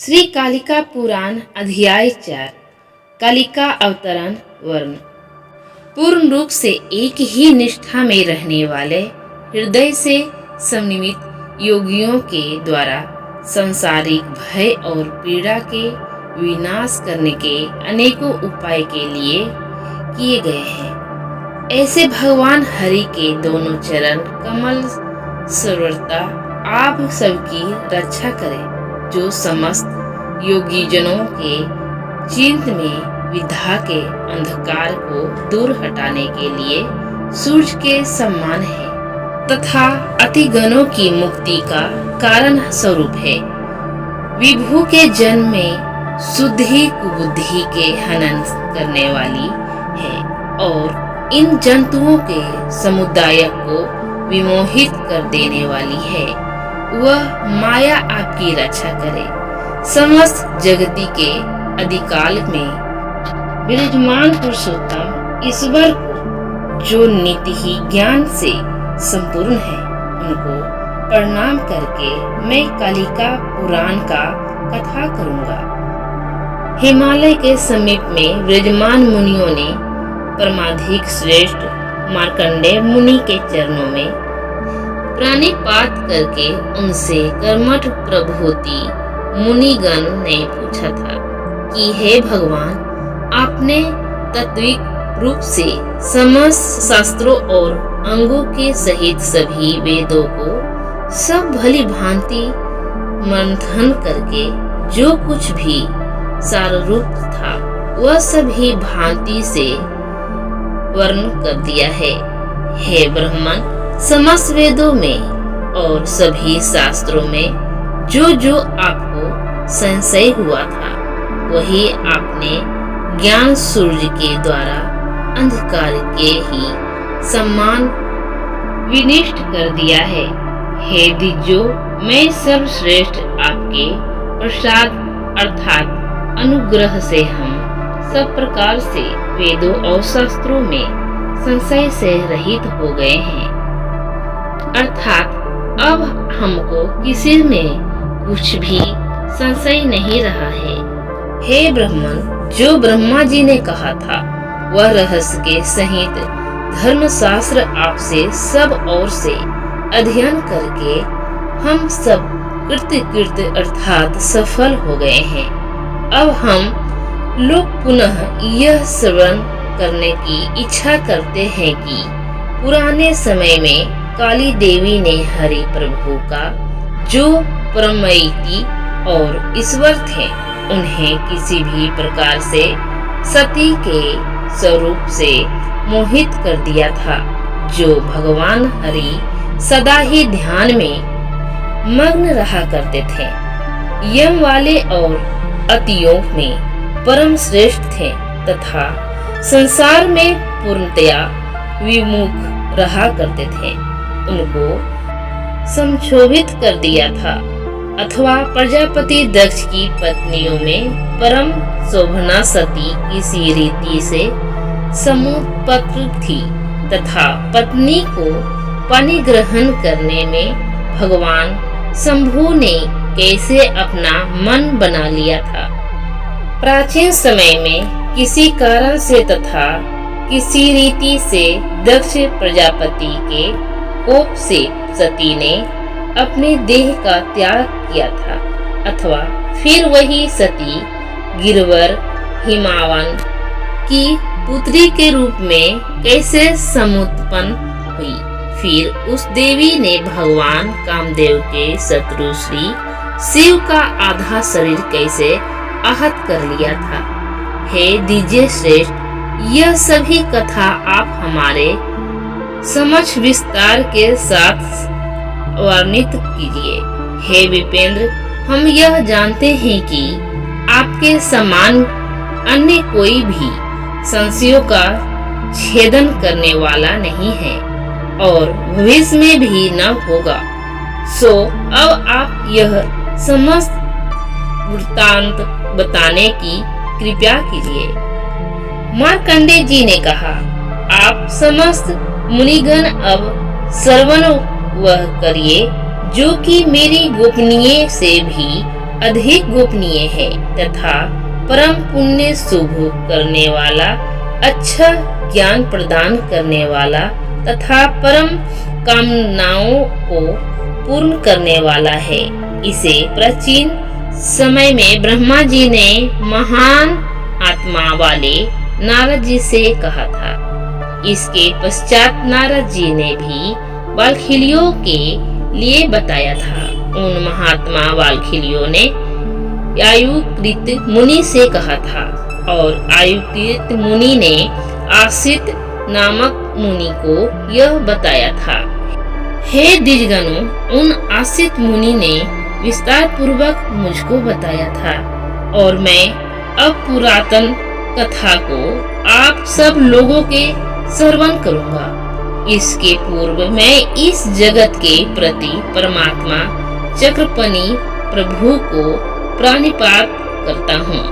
श्री कालिका पुराण अध्याय 4 कालिका अवतरण वर्ण। पूर्ण रूप से एक ही निष्ठा में रहने वाले हृदय से समन्वित योगियों के द्वारा सांसारिक भय और पीड़ा के विनाश करने के अनेकों उपाय के लिए किए गए हैं। ऐसे भगवान हरि के दोनों चरण कमल सर्वदा आप सबकी रक्षा करें, जो समस्त योगी जनों के चित्त में विद्या के अंधकार को दूर हटाने के लिए सूर्य के समान है तथा अतिगणों की मुक्ति का कारण स्वरूप है। विभु के जन्म में शुद्धि कुबुद्धि के हनन करने वाली है और इन जंतुओं के समुदाय को विमोहित कर देने वाली है। वह माया आपकी रक्षा करे। समस्त जगति के अधिकाल में विराजमान पुरुषोत्तम ईश्वर को, जो नित्य ही ज्ञान से संपूर्ण है, उनको प्रणाम करके मैं कालिका पुराण का कथा करूंगा। हिमालय के समीप में विराजमान मुनियों ने परमाधिक श्रेष्ठ मार्कंडेय मुनि के चरणों में प्राणिपात करके उनसे कर्मठ प्रभूति मुनिगण ने पूछा था कि हे भगवान, आपने तात्विक रूप से समस्त शास्त्रों और अंगों के सहित सभी वेदों को सब भली भांति मंथन करके जो कुछ भी साररूप था वह सभी भांति से वर्ण कर दिया है। हे ब्राह्मण, समस्त वेदों में और सभी शास्त्रों में जो जो आपको संशय हुआ था वही आपने ज्ञान सूर्य के द्वारा अंधकार के ही सम्मान विनिष्ट कर दिया है। हे दिज्जो, मैं सर्वश्रेष्ठ आपके प्रसाद अर्थात अनुग्रह से हम सब प्रकार से वेदों और शास्त्रों में संशय से रहित हो गए हैं, अर्थात अब हमको किसी में कुछ भी संशय नहीं रहा है। हे ब्राह्मण, जो ब्रह्मा जी ने कहा था वह रहस्य के सहित धर्मशास्त्र आपसे सब ओर से अध्ययन करके हम सब कृतकृत अर्थात सफल हो गए हैं। अब हम लोग पुनः यह श्रवण करने की इच्छा करते हैं कि पुराने समय में काली देवी ने हरि प्रभु का, जो परमैति और ईश्वर थे, उन्हें किसी भी प्रकार से सती के स्वरूप से मोहित कर दिया था। जो भगवान हरि सदा ही ध्यान में मग्न रहा करते थे, यम वाले और अतियों में परम श्रेष्ठ थे तथा संसार में पूर्णतया विमुख रहा करते थे, उनको संक्षोभित कर दिया था। अथवा प्रजापति दक्ष की पत्नियों में परम शोभना सती किसी रीति से समुत्पन्न थी तथा पत्नी को पानी ग्रहण करने में भगवान शंभु ने कैसे अपना मन बना लिया था। प्राचीन समय में किसी कारण से तथा किसी रीति से दक्ष प्रजापति के कोप से सती ने अपने देह का त्याग किया था, अथवा फिर वही सती गिरवर हिमावन की पुत्री के रूप में कैसे समुत्पन्न हुई। फिर उस देवी ने भगवान कामदेव के शत्रु श्री शिव का आधा शरीर कैसे आहत कर लिया था। हे दिज्य श्रेष्ठ, यह सभी कथा आप हमारे समक्ष विस्तार के साथ वर्णित कीजिए। हे विपेंद्र, हम यह जानते हैं कि आपके समान अन्य कोई भी संशयों का छेदन करने वाला नहीं है और भविष्य में भी न होगा। सो अब आप यह समस्त वृत्तांत बताने की कृपा कीजिए। मार्कंडेय जी ने कहा, आप समस्त मुनिगण अब श्रवण वह करिए जो कि मेरी गोपनीय से भी अधिक गोपनीय है तथा परम पुण्य शुभ करने वाला, अच्छा ज्ञान प्रदान करने वाला तथा परम कामनाओं को पूर्ण करने वाला है। इसे प्राचीन समय में ब्रह्मा जी ने महान आत्मा वाले नारद जी से कहा था। इसके पश्चात नारद जी ने भी वाल्खिलियों के लिए बताया था। उन महात्मा वाल्खिलियों ने आयुकृत मुनि से कहा था और आयुकृत मुनि ने आसित नामक मुनि को यह बताया था। हे द्विजगणों, उन आसित मुनि ने विस्तार पूर्वक मुझको बताया था और मैं अब पुरातन कथा को आप सब लोगों के श्रवण करूंगा। इसके पूर्व मैं इस जगत के प्रति परमात्मा चक्रपनि प्रभु को प्रणिपात करता हूँ।